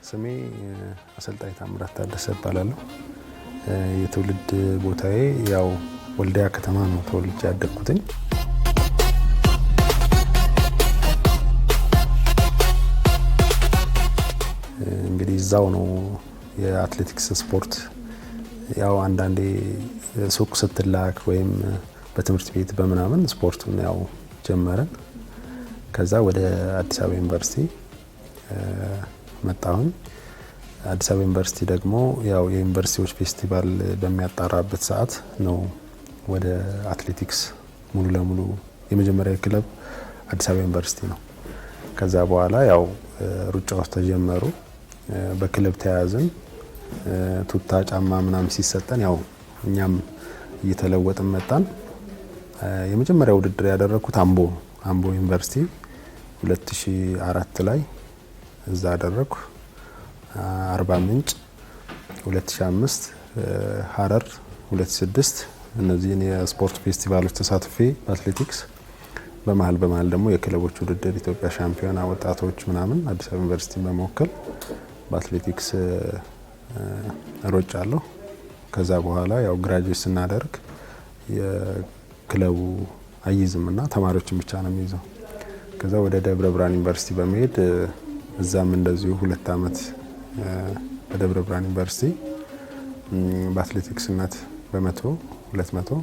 ስሜ አሰልጣኝ ታምራት ታደሰ እባላለሁ። የትውልድ ቦታዬ ያው ወልዲያ ከተማ ነው ተወልጄ ያደግኩትኝ። እንግዲህ እዛው ነው የአትሌቲክስ ስፖርት ያው አንዳንዴ ሱቅ ስትላክ ወይም በትምህርት ቤት በምናምን ስፖርቱን ያው ጀመረን። ከዛ ወደ አዲስ አበባ ዩኒቨርሲቲ መጣሁኝ። አዲስ አበባ ዩኒቨርሲቲ ደግሞ ያው የዩኒቨርሲቲዎች ፌስቲቫል በሚያጣራበት ሰዓት ነው ወደ አትሌቲክስ ሙሉ ለሙሉ የመጀመሪያ ክለብ አዲስ አበባ ዩኒቨርሲቲ ነው። ከዛ በኋላ ያው ሩጫዎች ተጀመሩ፣ በክለብ ተያያዝን። ቱታ ጫማ ምናምን ሲሰጠን ያው እኛም እየተለወጥን መጣን። የመጀመሪያ ውድድር ያደረኩት አምቦ ዩኒቨርሲቲ 2004 ላይ እዛ አደረኩ። አርባ ምንጭ 2005፣ ሀረር 2006 እነዚህን የስፖርት ፌስቲቫሎች ተሳትፌ በአትሌቲክስ በመሀል ደግሞ የክለቦች ውድድር ኢትዮጵያ ሻምፒዮና ወጣቶች ምናምን አዲስ አበባ ዩኒቨርሲቲ በመወከል በአትሌቲክስ ሮጫለሁ። ከዛ በኋላ ያው ግራጁዌት ስናደርግ የክለቡ አይዝምና ተማሪዎችን ብቻ ነው የሚይዘው። ከዛ ወደ ደብረ ብርሃን ዩኒቨርሲቲ በመሄድ እዛም እንደዚሁ 2 አመት በደብረ ብርሃን ዩኒቨርሲቲ በአትሌቲክስነት በ100፣ 200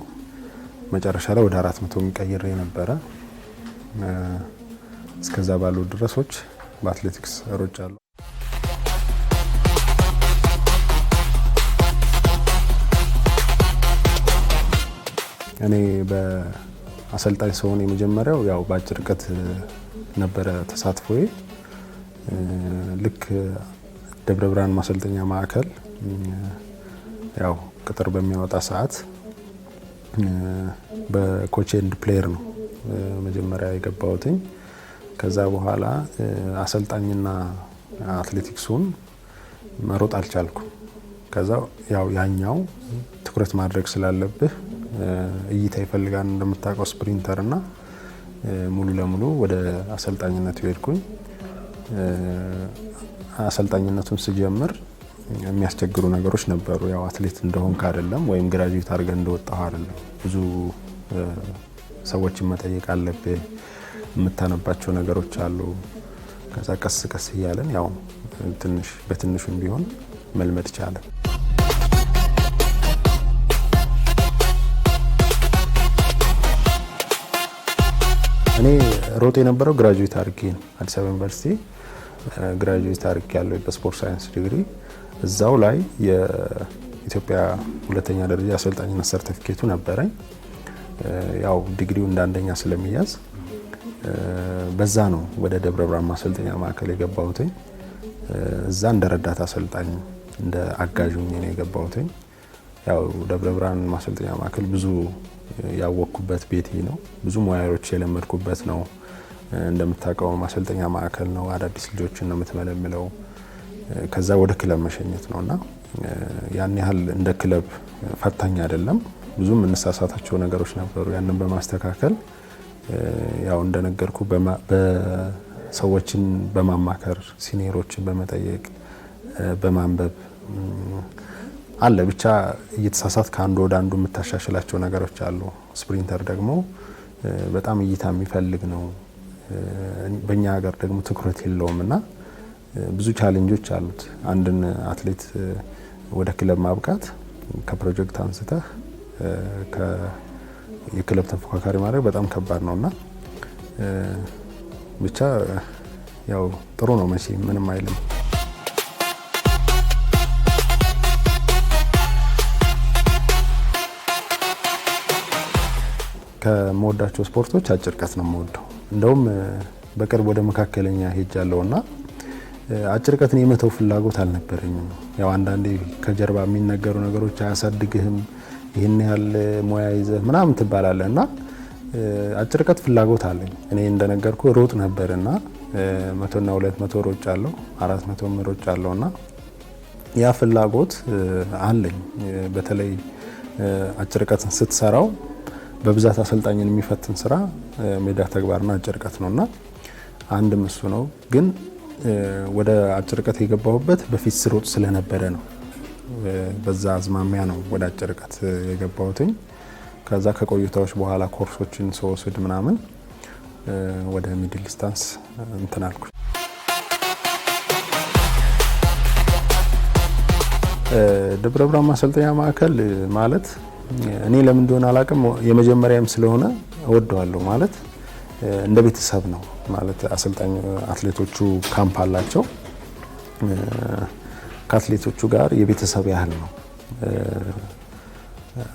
መጨረሻ ላይ ወደ 400 የሚቀይር የነበረ እስከዛ ባሉ ድረሶች በአትሌቲክስ ሮጫለሁ። እኔ በአሰልጣኝ ስሆን የመጀመሪያው ያው በአጭር ርቀት ነበረ ተሳትፎዬ። ልክ ደብረ ብርሃን ማሰልጠኛ ማዕከል ያው ቅጥር በሚያወጣ ሰዓት በኮች ኤንድ ፕሌየር ነው መጀመሪያ የገባሁትኝ። ከዛ በኋላ አሰልጣኝና አትሌቲክሱን መሮጥ አልቻልኩም። ከዛ ያው ያኛው ትኩረት ማድረግ ስላለብህ እይታ ይፈልጋል እንደምታውቀው ስፕሪንተር እና ሙሉ ለሙሉ ወደ አሰልጣኝነት ሄድኩኝ። አሰልጣኝነቱን ስጀምር የሚያስቸግሩ ነገሮች ነበሩ። ያው አትሌት እንደሆንክ አይደለም ወይም ግራጁዌት አድርገህ እንደወጣህ አይደለም። ብዙ ሰዎችን መጠየቅ አለብህ፣ የምታነባቸው ነገሮች አሉ። ከዛ ቀስ ቀስ እያለን ያው በትንሹም ቢሆን መልመድ ቻለን። እኔ ሮጥ የነበረው ግራጁዌት አድርጌ ነው። አዲስ አበባ ዩኒቨርሲቲ ግራጁዌት አድርጌ ያለው በስፖርት ሳይንስ ዲግሪ። እዛው ላይ የኢትዮጵያ ሁለተኛ ደረጃ አሰልጣኝነት ሰርቲፊኬቱ ነበረኝ። ያው ዲግሪው እንዳንደኛ ስለሚያዝ በዛ ነው ወደ ደብረ ብርሃን ማሰልጠኛ ማዕከል የገባሁትኝ። እዛ እንደ ረዳት አሰልጣኝ እንደ አጋዥ ሆኜ ነው የገባሁትኝ። ያው ደብረ ብርሃን ማሰልጠኛ ማዕከል ብዙ ያወቅኩበት ቤቴ ነው። ብዙ ሙያዎች የለመድኩበት ነው። እንደምታውቀው ማሰልጠኛ ማዕከል ነው። አዳዲስ ልጆችን ነው የምትመለምለው። ከዛ ወደ ክለብ መሸኘት ነውና ያን ያህል እንደ ክለብ ፈታኝ አይደለም። ብዙ የምንሳሳታቸው ነገሮች ነበሩ። ያንን በማስተካከል ያው እንደነገርኩ በሰዎችን በማማከር ሲኒየሮችን በመጠየቅ በማንበብ አለ ብቻ እየተሳሳት ከአንዱ ወደ አንዱ የምታሻሽላቸው ነገሮች አሉ። ስፕሪንተር ደግሞ በጣም እይታ የሚፈልግ ነው። በእኛ ሀገር ደግሞ ትኩረት የለውም እና ብዙ ቻሌንጆች አሉት። አንድን አትሌት ወደ ክለብ ማብቃት ከፕሮጀክት አንስተህ የክለብ ተፎካካሪ ማድረግ በጣም ከባድ ነውና ብቻ ያው ጥሩ ነው መቼ ምንም አይልም። ከመወዳቸው ስፖርቶች አጭር ርቀት ነው የምወደው። እንደውም በቅርብ ወደ መካከለኛ ሄጃለሁና አጭር ርቀትን የመተው ፍላጎት አልነበረኝም። ያው አንዳንዴ ከጀርባ የሚነገሩ ነገሮች አያሳድግህም፣ ይህን ያህል ሙያ ይዘህ ምናምን ትባላለህ እና አጭር ርቀት ፍላጎት አለኝ። እኔ እንደነገርኩ ሮጥ ነበርና 100 እና 200 ሮጫለሁ፣ 400 ሮጫለሁና ያ ፍላጎት አለኝ። በተለይ አጭር ርቀትን ስትሰራው በብዛት አሰልጣኝን የሚፈትን ስራ ሜዳ ተግባርና አጭር ርቀት ነውና አንድም እሱ ነው። ግን ወደ አጭር ርቀት የገባሁበት በፊት ስሮጥ ስለነበረ ነው። በዛ አዝማሚያ ነው ወደ አጭር ርቀት የገባሁትኝ። ከዛ ከቆይታዎች በኋላ ኮርሶችን ስወስድ ምናምን ወደ ሚድል ዲስታንስ እንትን አልኩ። ደብረ ብርሃን ማሰልጠኛ ማዕከል ማለት እኔ ለምን እንደሆነ አላውቅም፣ የመጀመሪያም ስለሆነ እወደዋለሁ። ማለት እንደ ቤተሰብ ነው ማለት አሰልጣኝ አትሌቶቹ ካምፕ አላቸው። ከአትሌቶቹ ጋር የቤተሰብ ያህል ነው።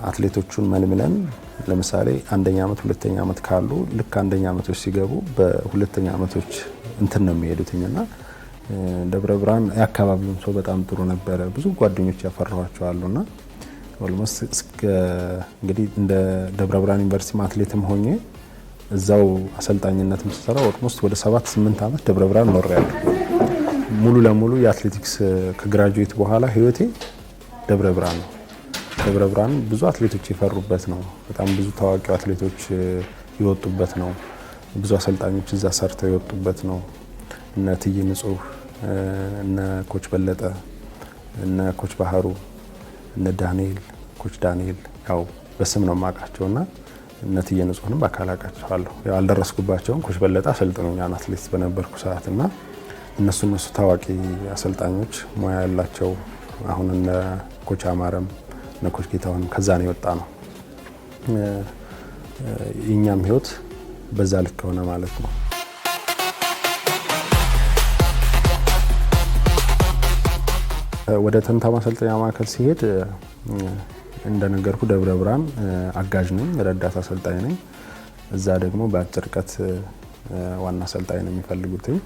አትሌቶቹን መልምለን ለምሳሌ አንደኛ ዓመት ሁለተኛ ዓመት ካሉ ልክ አንደኛ ዓመቶች ሲገቡ በሁለተኛ ዓመቶች እንትን ነው የሚሄዱትኝና ደብረ ብርሃን የአካባቢውም ሰው በጣም ጥሩ ነበረ። ብዙ ጓደኞች ያፈራኋቸው አሉና ኦልሞስት እስከ እንግዲህ እንደ ደብረ ብርሃን ዩኒቨርሲቲ አትሌትም ሆኜ እዛው አሰልጣኝነትም ስሰራ ኦልሞስት ወደ 7-8 ዓመት ደብረ ብርሃን ኖሬያለሁ። ሙሉ ለሙሉ የአትሌቲክስ ከግራጁዌት በኋላ ህይወቴ ደብረ ብርሃን ነው። ደብረ ብርሃን ብዙ አትሌቶች የፈሩበት ነው። በጣም ብዙ ታዋቂ አትሌቶች የወጡበት ነው። ብዙ አሰልጣኞች እዛ ሰርተው የወጡበት ነው። እነ ትዬ ንጹህ፣ እነ ኮች በለጠ፣ እነ ኮች ባህሩ፣ እነ ዳንኤል፣ ኮች ዳንኤል ያው በስም ነው የማውቃቸውና እነ ትዬ ንጹህንም በአካል አውቃቸዋለሁ። ያው አልደረስኩባቸውም። ኮች በለጠ አሰልጥኖኛል አትሌት በነበርኩ ሰዓትና እነሱ ታዋቂ አሰልጣኞች ሙያ ያላቸው አሁን እነ ኮች አማረም እነ ኮች ጌታሁን ከዛ ነው የወጣ ነው። የኛም ህይወት በዛ ልክ ሆነ ማለት ነው። ወደ ተንታ ማሰልጠኛ ማዕከል ሲሄድ እንደነገርኩ ደብረ ብርሃን አጋዥ ነኝ፣ ረዳት አሰልጣኝ ነኝ። እዛ ደግሞ በአጭር ርቀት ዋና አሰልጣኝ ነው የሚፈልጉትኝ።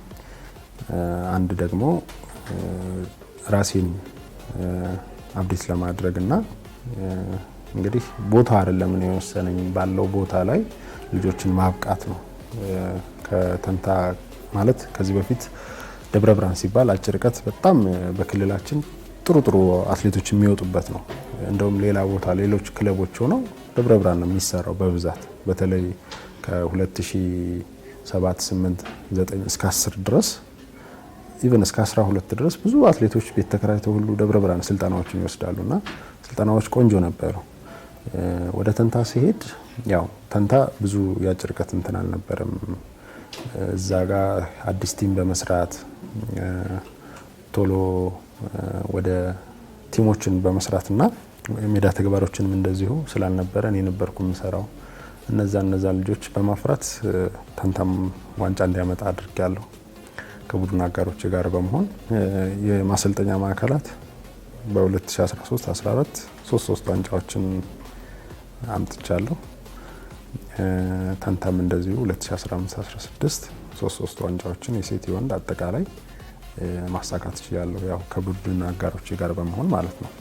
አንድ ደግሞ ራሴን አፕዴት ለማድረግ እና እንግዲህ ቦታ አይደለም ነው የወሰነኝ፣ ባለው ቦታ ላይ ልጆችን ማብቃት ነው። ከተንታ ማለት ከዚህ በፊት ደብረ ብርሃን ሲባል አጭር ርቀት በጣም በክልላችን ጥሩ ጥሩ አትሌቶች የሚወጡበት ነው። እንደውም ሌላ ቦታ ሌሎች ክለቦች ሆነው ደብረ ብርሃን ነው የሚሰራው በብዛት በተለይ ከ2007 8 9 እስከ 10 ድረስ ኢቨን እስከ 12 ድረስ ብዙ አትሌቶች ቤት ተከራይተው ሁሉ ደብረ ብርሃን ስልጠናዎችን ይወስዳሉና ስልጠናዎች ቆንጆ ነበሩ። ወደ ተንታ ሲሄድ ያው ተንታ ብዙ የአጭር ርቀት እንትን አልነበረም። እዛ ጋር አዲስ ቲም በመስራት ቶሎ ወደ ቲሞችን በመስራትና ሜዳ ተግባሮችንም እንደዚሁ ስላልነበረ እኔ ነበርኩ የምሰራው። እነዛ ልጆች በማፍራት ተንታም ዋንጫ እንዲያመጣ አድርጌያለሁ። ከቡድን አጋሮች ጋር በመሆን የማሰልጠኛ ማዕከላት በ2013 14 3 ዋንጫዎችን አምጥቻለሁ። ተንታም እንደዚሁ 2015 16 3 ዋንጫዎችን የሴት ወንድ አጠቃላይ ማሳካት ይችላል። ያው ከቡድን አጋሮች ጋር በመሆን ማለት ነው።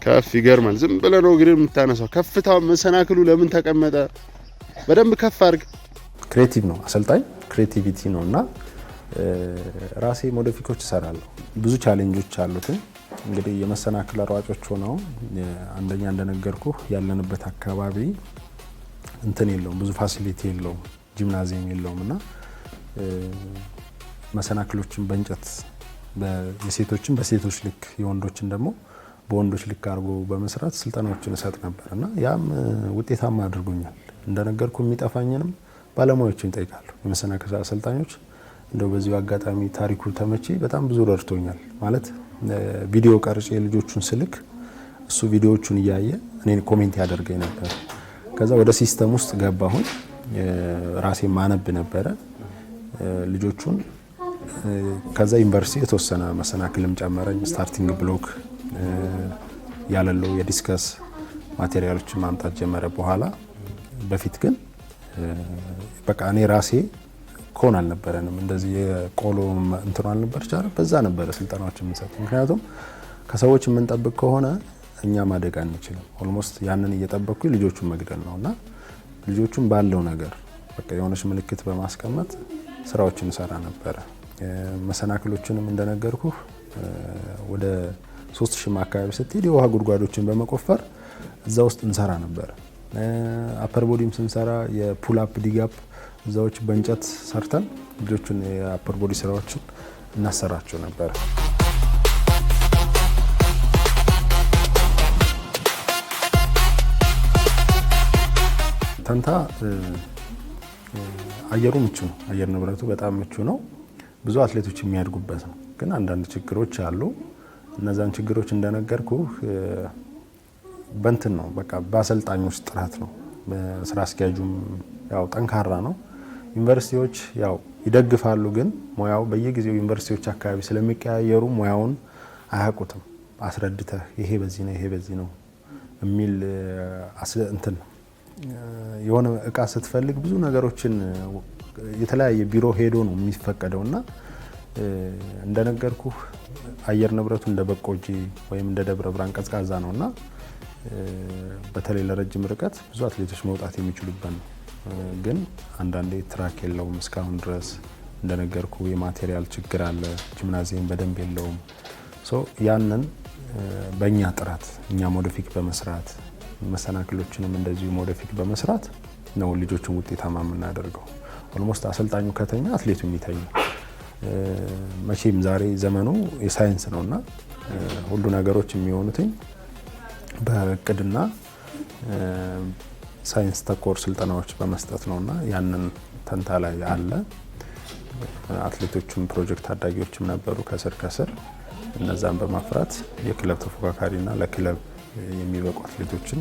ከፍ ይገርማል። ዝም ብለህ ነው እግርህን የምታነሳው። ከፍታው መሰናክሉ ለምን ተቀመጠ? በደንብ ከፍ አድርግ። ክሬቲቭ ነው አሰልጣኝ፣ ክሬቲቪቲ ነውና ራሴ ሞዲፊኮች እሰራለሁ። ብዙ ቻሌንጆች አሉት። እንግዲህ የመሰናክል ሯጮች ሆነው አንደኛ እንደነገርኩ ያለንበት አካባቢ እንትን የለውም፣ ብዙ ፋሲሊቲ የለውም፣ ጂምናዚየም የለውም እና መሰናክሎችን በእንጨት የሴቶችን በሴቶች ልክ የወንዶችን ደግሞ በወንዶች ልክ አድርጎ በመስራት ስልጠናዎችን እሰጥ ነበር እና ያም ውጤታማ አድርጎኛል። እንደነገርኩ የሚጠፋኝንም ባለሙያዎችን እጠይቃለሁ። የመሰናክል አሰልጣኞች እንደው በዚሁ አጋጣሚ ታሪኩ ተመቼ በጣም ብዙ ረድቶኛል። ማለት ቪዲዮ ቀርጬ ልጆቹን ስልክ እሱ ቪዲዮዎቹን እያየ እኔን ኮሜንት ያደርገኝ ነበር። ከዛ ወደ ሲስተም ውስጥ ገባሁኝ። ራሴ ማነብ ነበረ ልጆቹን። ከዛ ዩኒቨርሲቲ የተወሰነ መሰናክልም ጨመረኝ። ስታርቲንግ ብሎክ ያለለው የዲስከስ ማቴሪያሎችን ማምጣት ጀመረ። በኋላ በፊት ግን በቃ እኔ ራሴ ኮን አልነበረንም፣ እንደዚህ የቆሎ እንትን አልነበር ቻለ። በዛ ነበረ ስልጠናዎች የምንሰጥ። ምክንያቱም ከሰዎች የምንጠብቅ ከሆነ እኛ ማደግ አንችልም። ኦልሞስት ያንን እየጠበቅኩ ልጆቹን መግደል ነውና ልጆቹን ባለው ነገር በቃ የሆነች ምልክት በማስቀመጥ ስራዎችን እንሰራ ነበረ። መሰናክሎችንም እንደነገርኩ ወደ 3000 አካባቢ ስትሄድ የውሃ ጉድጓዶችን በመቆፈር እዛ ውስጥ እንሰራ ነበረ። አፐር ቦዲም ስንሰራ የፑል አፕ ዲጋፕ እዛዎች በእንጨት ሰርተን ልጆቹን የአፐር ቦዲ ስራዎችን እናሰራቸው ነበር። ተንታ አየሩ ምቹ ነው። አየር ንብረቱ በጣም ምቹ ነው። ብዙ አትሌቶች የሚያድጉበት ነው። ግን አንዳንድ ችግሮች አሉ። እነዛን ችግሮች እንደነገርኩ በእንትን ነው በቃ በአሰልጣኞች ጥራት ነው። ስራ አስኪያጁም ያው ጠንካራ ነው። ዩኒቨርሲቲዎች ያው ይደግፋሉ፣ ግን ሙያው በየጊዜው ዩኒቨርሲቲዎች አካባቢ ስለሚቀያየሩ ሙያውን አያውቁትም። አስረድተህ ይሄ በዚህ ነው ይሄ በዚህ ነው የሚል እንትን የሆነ እቃ ስትፈልግ ብዙ ነገሮችን የተለያየ ቢሮ ሄዶ ነው የሚፈቀደውና እንደነገርኩ አየር ንብረቱ እንደ በቆጂ ወይም እንደ ደብረ ብርሃን ቀዝቃዛ ነውና በተለይ ለረጅም ርቀት ብዙ አትሌቶች መውጣት የሚችሉበት ነው። ግን አንዳንዴ ትራክ የለውም እስካሁን ድረስ እንደነገርኩ የማቴሪያል ችግር አለ። ጂምናዚየም በደንብ የለውም። ያንን በእኛ ጥረት እኛ ሞዲፊክ በመስራት መሰናክሎችንም እንደዚሁ ሞዲፊክ በመስራት ነው ልጆችን ውጤታማ የምናደርገው። ኦልሞስት አሰልጣኙ ከተኛ አትሌቱ የሚተኛ መቼም ዛሬ ዘመኑ የሳይንስ ነውና ሁሉ ነገሮች የሚሆኑትኝ በእቅድና ሳይንስ ተኮር ስልጠናዎች በመስጠት ነውና ያንን ተንታ ላይ አለ። አትሌቶችም ፕሮጀክት ታዳጊዎችም ነበሩ ከስር እነዛን በማፍራት የክለብ ተፎካካሪና ለክለብ የሚበቁ አትሌቶችን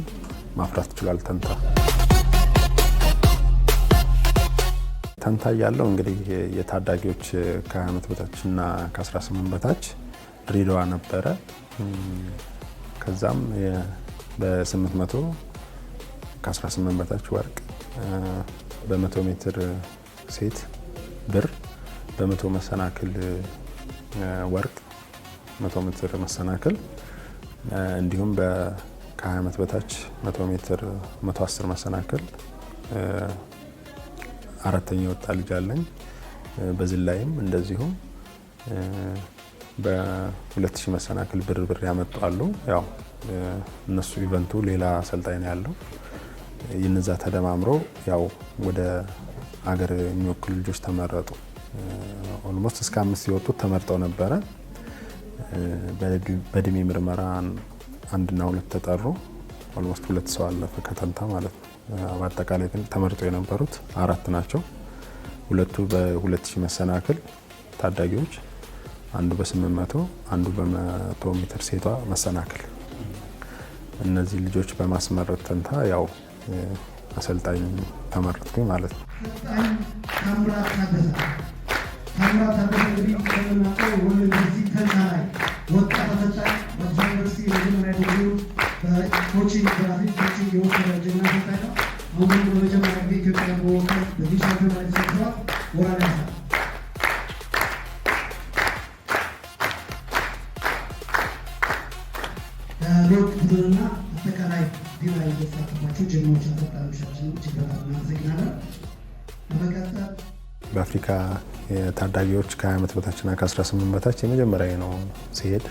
ማፍራት ይችላል ተንታ። ተንታ ያለው እንግዲህ የታዳጊዎች ከ20 ዓመት በታችና ከ18 በታች ድሬዳዋ ነበረ። ከዛም በ800 ከ18 በታች ወርቅ፣ በ100 ሜትር ሴት ብር፣ በ100 መሰናክል ወርቅ፣ 100 ሜትር መሰናክል እንዲሁም ከ20 ዓመት በታች 100 ሜትር 110 መሰናክል አራተኛ ወጣ ልጅ አለኝ። በዝላይም እንደዚሁም በ2000 መሰናክል ብር ያመጣሉ። ያው እነሱ ኢቨንቱ ሌላ አሰልጣኝ ነው ያለው። ይነዛ ተደማምሮ ያው ወደ አገር የሚወክሉ ልጆች ተመረጡ። ኦልሞስት እስከ 5 የወጡት ተመርጠው ነበረ። በእድሜ ምርመራ 1 እና 2 ተጠሩ። ኦልሞስት 2 ሰው አለፈ ከተንታ ማለት ነው። በአጠቃላይ ግን ተመርጠው የነበሩት 4 ናቸው። 2ቱ በ2000 መሰናክል ታዳጊዎች፣ አንዱ በ800፣ አንዱ በ100 ሜትር ሴቷ መሰናክል። እነዚህ ልጆች በማስመረጥ ተንታ ያው አሰልጣኝ ተመረጥኩኝ ማለት ነው። ታምራት ታደሰ እንግዲህ እንደምናውቀው ወደዚህ ተንታ ላይ ወጣት አሰልጣኝ በአዲስ ዩኒቨርሲቲ የመጀመሪያ ዲግሪውን በኮቺንግ በአትሌቲክስ ኮቺንግ የወሰደ ጀግና አሰልጣኝ ነው። አሁን ደግሞ በመጀመሪያ ጊዜ ኢትዮጵያን በወከል በዚህ ሻምፒዮና ላይ ተሳትፏል። ወራዳ ያሳል ሎት ቡድንና አጠቃላይ ዲና የተሳተፏቸው ጀግኖች አሰልጣኞቻችን እጅግ በጣም እናመሰግናለን። በመቀጠል በአፍሪካ የታዳጊዎች ከ20 ዓመት በታችና ከ18 በታች የመጀመሪያ ነው ሲሄድ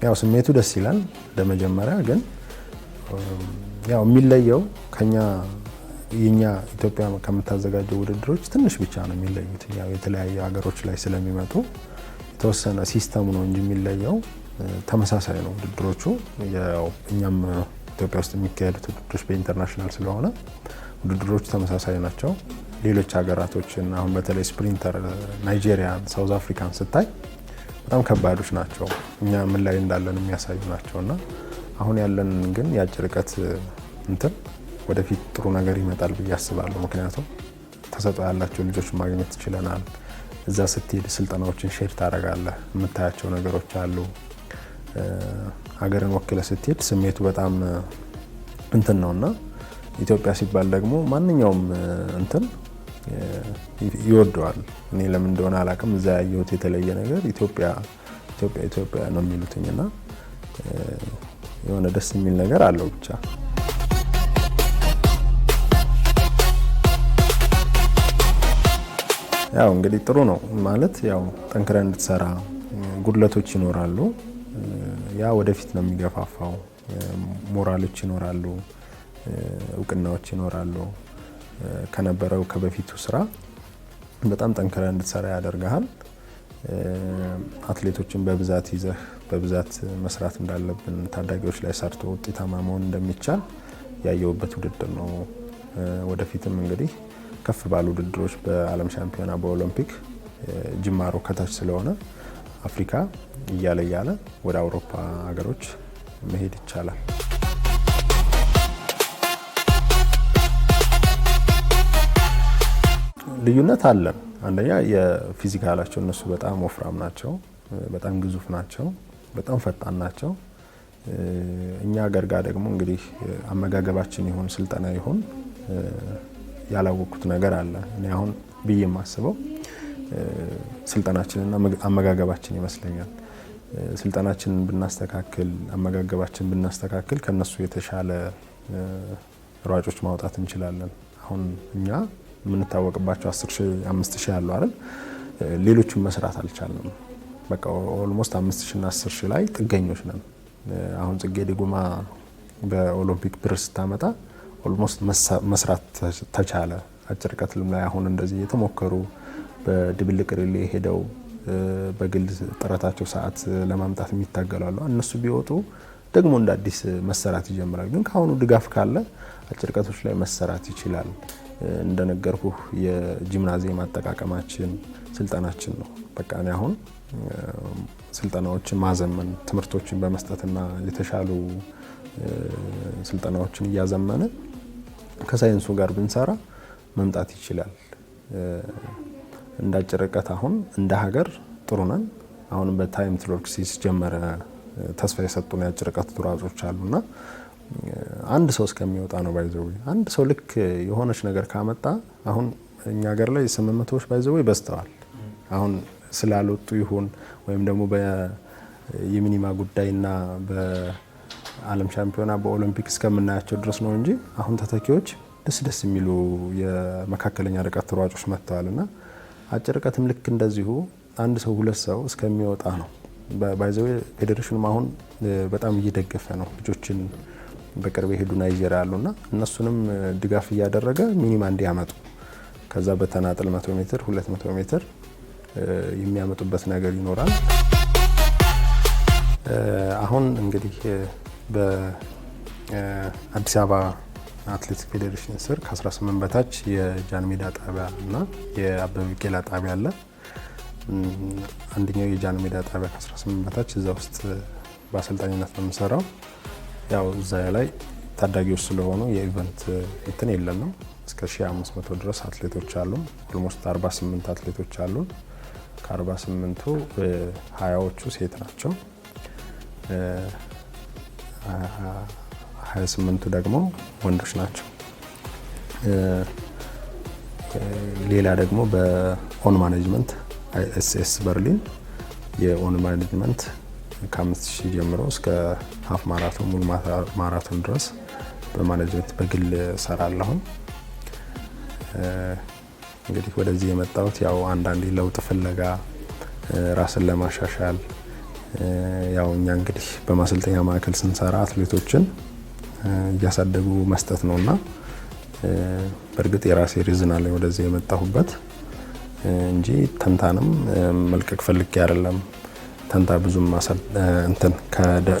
ያው ስሜቱ ደስ ይላል። ለመጀመሪያ ግን ያው የሚለየው ከኛ የኛ ኢትዮጵያ ከምታዘጋጀው ውድድሮች ትንሽ ብቻ ነው የሚለዩት። ያው የተለያዩ ሀገሮች ላይ ስለሚመጡ የተወሰነ ሲስተሙ ነው እንጂ የሚለየው ተመሳሳይ ነው ውድድሮቹ። ያው እኛም ኢትዮጵያ ውስጥ የሚካሄዱት ውድድሮች በኢንተርናሽናል ስለሆነ ውድድሮቹ ተመሳሳይ ናቸው። ሌሎች ሀገራቶችን አሁን በተለይ ስፕሪንተር ናይጄሪያን፣ ሳውዝ አፍሪካን ስታይ በጣም ከባዶች ናቸው። እኛ ምን ላይ እንዳለን የሚያሳዩ ናቸውና አሁን ያለን ግን የአጭር ርቀት እንትን ወደፊት ጥሩ ነገር ይመጣል ብዬ አስባለሁ። ምክንያቱም ተሰጥኦ ያላቸው ልጆች ማግኘት ይችለናል። እዛ ስትሄድ ስልጠናዎችን ሼር ታደርጋለህ፣ የምታያቸው ነገሮች አሉ። ሀገርን ወክለ ስትሄድ ስሜቱ በጣም እንትን ነውና ኢትዮጵያ ሲባል ደግሞ ማንኛውም እንትን ይወደዋል። እኔ ለምን እንደሆነ አላውቅም። እዛ ያየሁት የተለየ ነገር ኢትዮጵያ ነው የሚሉትኝና የሆነ ደስ የሚል ነገር አለው ብቻ። ያው እንግዲህ ጥሩ ነው ማለት ያው ጠንክረህ እንድትሰራ ጉድለቶች ይኖራሉ። ያ ወደፊት ነው የሚገፋፋው። ሞራሎች ይኖራሉ፣ እውቅናዎች ይኖራሉ። ከነበረው ከበፊቱ ስራ በጣም ጠንክረህ እንድትሰራ ያደርጋል። አትሌቶችን በብዛት ይዘህ በብዛት መስራት እንዳለብን ታዳጊዎች ላይ ሰርቶ ውጤታማ መሆን እንደሚቻል ያየውበት ውድድር ነው። ወደፊትም እንግዲህ ከፍ ባሉ ውድድሮች በዓለም ሻምፒዮና በኦሎምፒክ ጅማሮ ከታች ስለሆነ አፍሪካ እያለ ወደ አውሮፓ ሀገሮች መሄድ ይቻላል። ልዩነት አለን። አንደኛ የፊዚካላቸው እነሱ በጣም ወፍራም ናቸው፣ በጣም ግዙፍ ናቸው፣ በጣም ፈጣን ናቸው። እኛ ሀገር ጋር ደግሞ እንግዲህ አመጋገባችን ይሁን ስልጠና ይሁን ያላወቅኩት ነገር አለ። እኔ አሁን ብዬ የማስበው ስልጠናችንና አመጋገባችን ይመስለኛል። ስልጠናችንን ብናስተካክል፣ አመጋገባችን ብናስተካክል ከነሱ የተሻለ ሯጮች ማውጣት እንችላለን። አሁን እኛ የምንታወቅባቸው 10,000 5,000 ያለው አይደል? ሌሎቹን መስራት አልቻልንም። በቃ ኦልሞስት 5,000 እና 10,000 ላይ ጥገኞች ነን። አሁን ጽጌ ድጉማ በኦሎምፒክ ብር ስታመጣ ኦልሞስት መስራት ተቻለ። አጭር ርቀት ላይ አሁን እንደዚህ የተሞከሩ በድብልቅ ሪሌ ሄደው በግል ጥረታቸው ሰዓት ለማምጣት የሚታገላሉ። እነሱ ቢወጡ ደግሞ እንደ አዲስ መሰራት ይጀምራል። ግን ከአሁኑ ድጋፍ ካለ አጭር ርቀቶች ላይ መሰራት ይችላል። እንደነገርኩህ የጂምናዚየም አጠቃቀማችን ስልጠናችን ነው። በቃ እኔ አሁን ስልጠናዎችን ማዘመን ትምህርቶችን በመስጠትና የተሻሉ ስልጠናዎችን እያዘመነ ከሳይንሱ ጋር ብንሰራ መምጣት ይችላል። እንደ አጭር ርቀት አሁን እንደ ሀገር ጥሩ ነን። አሁን በታይም ትሮክ ሲጀመረ ተስፋ የሰጡን የአጭር ርቀት ሯጮች አሉና አንድ ሰው እስከሚወጣ ነው ባይዘው። አንድ ሰው ልክ የሆነች ነገር ካመጣ አሁን እኛ ሀገር ላይ 800ዎች ባይዘው በዝተዋል። አሁን ስላልወጡ ይሁን ወይም ደግሞ በየሚኒማ ጉዳይና በዓለም ሻምፒዮና በኦሎምፒክ እስከምናያቸው ድረስ ነው እንጂ አሁን ተተኪዎች ደስ የሚሉ የመካከለኛ ርቀት ሯጮች መጥተዋልና አጭር ርቀትም ልክ እንደዚሁ አንድ ሰው ሁለት ሰው እስከሚወጣ ነው ባይዘው። ፌዴሬሽኑም አሁን በጣም እየደገፈ ነው። ልጆችን በቅርብ የሄዱ ናይጄሪያ አሉና እነሱንም ድጋፍ እያደረገ ሚኒማ እንዲያመጡ ከዛ በተናጥል 100 ሜትር 200 ሜትር የሚያመጡበት ነገር ይኖራል። አሁን እንግዲህ በአዲስ አበባ አትሌቲክስ ፌዴሬሽን ስር ከ18 በታች የጃን ሜዳ ጣቢያ እና የአበበ ቢቂላ ጣቢያ አለ። አንደኛው የጃን ሜዳ ጣቢያ ከ18 በታች እዛ ውስጥ በአሰልጣኝነት ነው የምሰራው። ያው እዛ ላይ ታዳጊዎች ስለሆኑ የኢቨንት እንትን የለንም። እስከ 1500 ድረስ አትሌቶች አሉ። ኦልሞስት 48 አትሌቶች አሉ። ከ48ቱ 20ዎቹ ሴት ናቸው። 28ቱ ደግሞ ወንዶች ናቸው። ሌላ ደግሞ በኦን ማኔጅመንት አይኤስኤስ በርሊን የኦን ማኔጅመንት ከ5000 ጀምሮ እስከ ሀፍ ማራቶን ሙሉ ማራቶን ድረስ በማኔጅመንት በግል ሰራለሁ። እንግዲህ ወደዚህ የመጣሁት ያው አንዳንዴ ለውጥ ፍለጋ ራስን ለማሻሻል ያው እኛ እንግዲህ በማሰልጠኛ ማዕከል ስንሰራ አትሌቶችን እያሳደጉ መስጠት ነውና በእርግጥ የራሴ ሪዝን አለ ወደዚህ የመጣሁበት እንጂ ተንታንም መልቀቅ ፈልጌ አይደለም። ተንታ ብዙም እንትን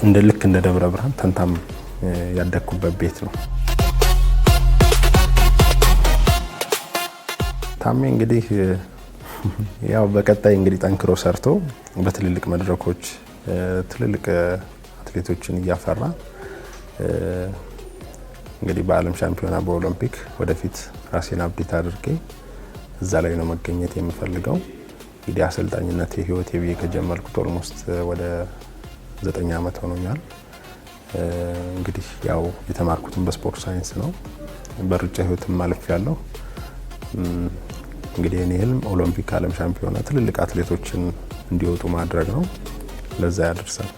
እንደ ልክ እንደ ደብረ ብርሃን ተንታም ያደግኩበት ቤት ነው። ታሜ እንግዲህ ያው በቀጣይ እንግዲህ ጠንክሮ ሰርቶ በትልልቅ መድረኮች ትልልቅ አትሌቶችን እያፈራ እንግዲህ በዓለም ሻምፒዮና በኦሎምፒክ ወደፊት ራሴን አፕዴት አድርጌ እዛ ላይ ነው መገኘት የምፈልገው። እንግዲህ አሰልጣኝነት የህይወት የብዬ ከጀመርኩት ኦልሞስት ወደ 9 ዓመት ሆኖኛል። እንግዲህ ያው የተማርኩትን በስፖርት ሳይንስ ነው። በሩጫ ህይወትም ማለፍ ያለው እንግዲህ እኔ ህልም ኦሎምፒክ ዓለም ሻምፒዮና ትልልቅ አትሌቶችን እንዲወጡ ማድረግ ነው። ለዛ ያደርሳል።